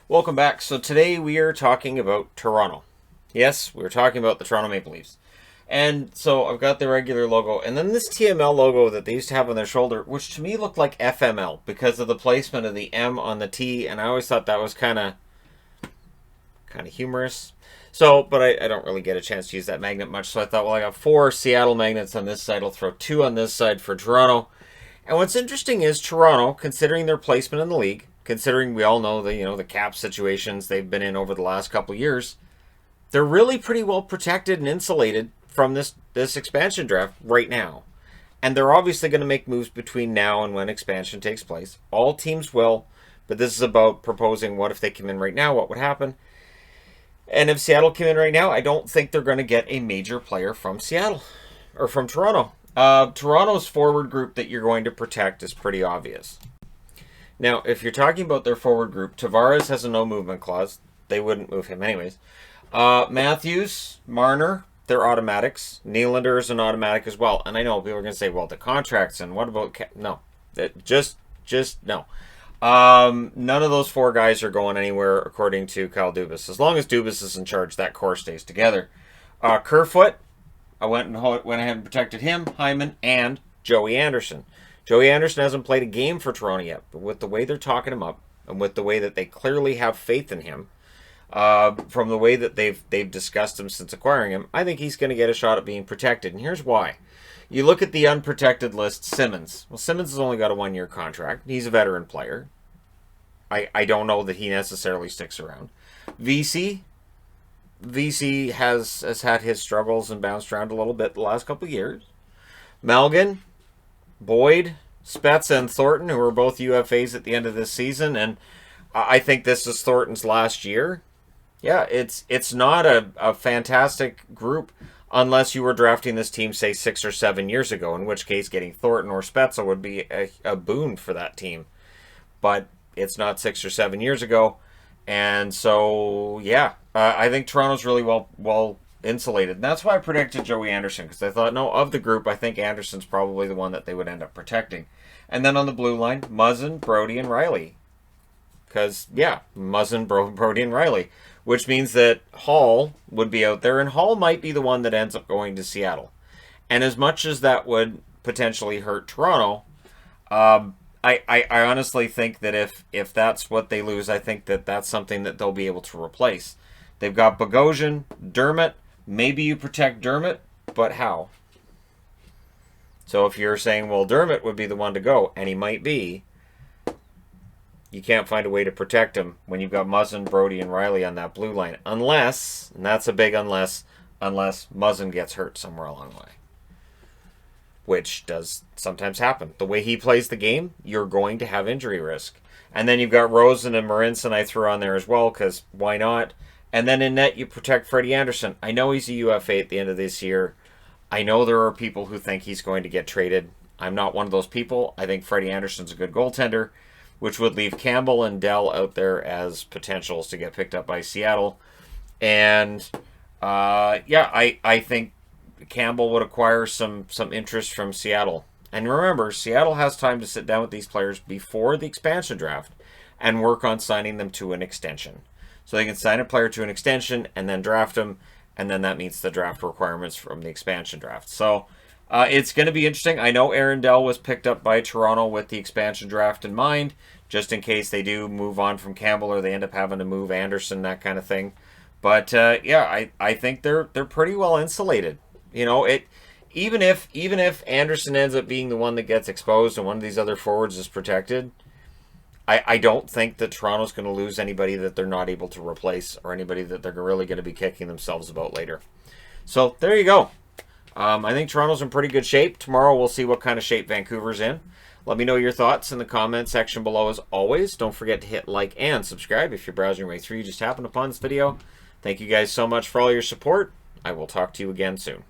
Welcome back. So today we are talking about Toronto. Yes, we're talking about the Toronto Maple Leafs. And so I've got the regular logo, and then this TML logo that they used to have on their shoulder, which to me looked like FML because of the placement of the M on the T, and I always thought that was kind of humorous. So, but I don't really get a chance to use that magnet much, so I thought, well, I got 4 Seattle magnets on this side. I'll throw 2 on this side for Toronto. And what's interesting is Toronto, considering their placement in the league, considering we all know the cap situations they've been in over the last couple of years, they're really pretty well protected and insulated from this expansion draft right now. And they're obviously going to make moves between now and when expansion takes place. All teams will, but this is about proposing what if they come in right now, what would happen. And if Seattle came in right now, I don't think they're going to get a major player from Seattle or from Toronto. Toronto's forward group that you're going to protect is pretty obvious. Now, if you're talking about their forward group, Tavares has a no movement clause. They wouldn't move him anyways. Matthews, Marner, they're automatics. Nylander is an automatic as well. And I know people are going to say, well, the contracts and what about... No. Just no. None of those 4 guys are going anywhere according to Kyle Dubas. As long as Dubas is in charge, that core stays together. Kerfoot, I went ahead and protected him, Hyman, and Joey Anderson. Joey Anderson hasn't played a game for Toronto yet, but with the way they're talking him up, and with the way that they clearly have faith in him, from the way that they've discussed him since acquiring him, I think he's going to get a shot at being protected. And here's why. You look at the unprotected list, Simmons. Well, Simmons has only got a 1-year contract. He's a veteran player. I don't know that he necessarily sticks around. VC has had his struggles and bounced around a little bit the last couple of years. Malgin, Boyd, Spezza, and Thornton, who are both UFAs at the end of this season, and I think this is Thornton's last year. Yeah, it's not a fantastic group unless you were drafting this team, say, 6 or 7 years ago, in which case getting Thornton or Spezza would be a boon for that team. But it's not 6 or 7 years ago, and so, yeah, I think Toronto's really well insulated. And that's why I predicted Joey Anderson, because I thought, no, of the group, I think Anderson's probably the one that they would end up protecting. And then on the blue line, Muzzin, Brody, and Riley. Because, yeah, Muzzin, Brody, and Riley. Which means that Hall would be out there, and Hall might be the one that ends up going to Seattle. And as much as that would potentially hurt Toronto, I honestly think that if that's what they lose, I think that that's something that they'll be able to replace. They've got Bogosian, Dermott. Maybe you protect Dermott, but how? So if you're saying, well, Dermott would be the one to go, and he might be, you can't find a way to protect him when you've got Muzzin, Brody, and Riley on that blue line. Unless, and that's a big unless Muzzin gets hurt somewhere along the way. Which does sometimes happen. The way he plays the game, you're going to have injury risk. And then you've got Rosen and Marinson I threw on there as well, because why not? And then in net, you protect Freddie Anderson. I know he's a UFA at the end of this year. I know there are people who think he's going to get traded. I'm not one of those people. I think Freddie Anderson's a good goaltender, which would leave Campbell and Dell out there as potentials to get picked up by Seattle. And, I think Campbell would acquire some interest from Seattle. And remember, Seattle has time to sit down with these players before the expansion draft and work on signing them to an extension. So they can sign a player to an extension and then draft them, and then that meets the draft requirements from the expansion draft. So it's going to be interesting. I know Aaron Dell was picked up by Toronto with the expansion draft in mind, just in case they do move on from Campbell or they end up having to move Anderson, that kind of thing. But I think they're pretty well insulated. You know, even if Anderson ends up being the one that gets exposed and one of these other forwards is protected, I don't think that Toronto's going to lose anybody that they're not able to replace or anybody that they're really going to be kicking themselves about later. So there you go. I think Toronto's in pretty good shape. Tomorrow we'll see what kind of shape Vancouver's in. Let me know your thoughts in the comment section below as always. Don't forget to hit like and subscribe if you're browsing your way through. You just happened upon this video. Thank you guys so much for all your support. I will talk to you again soon.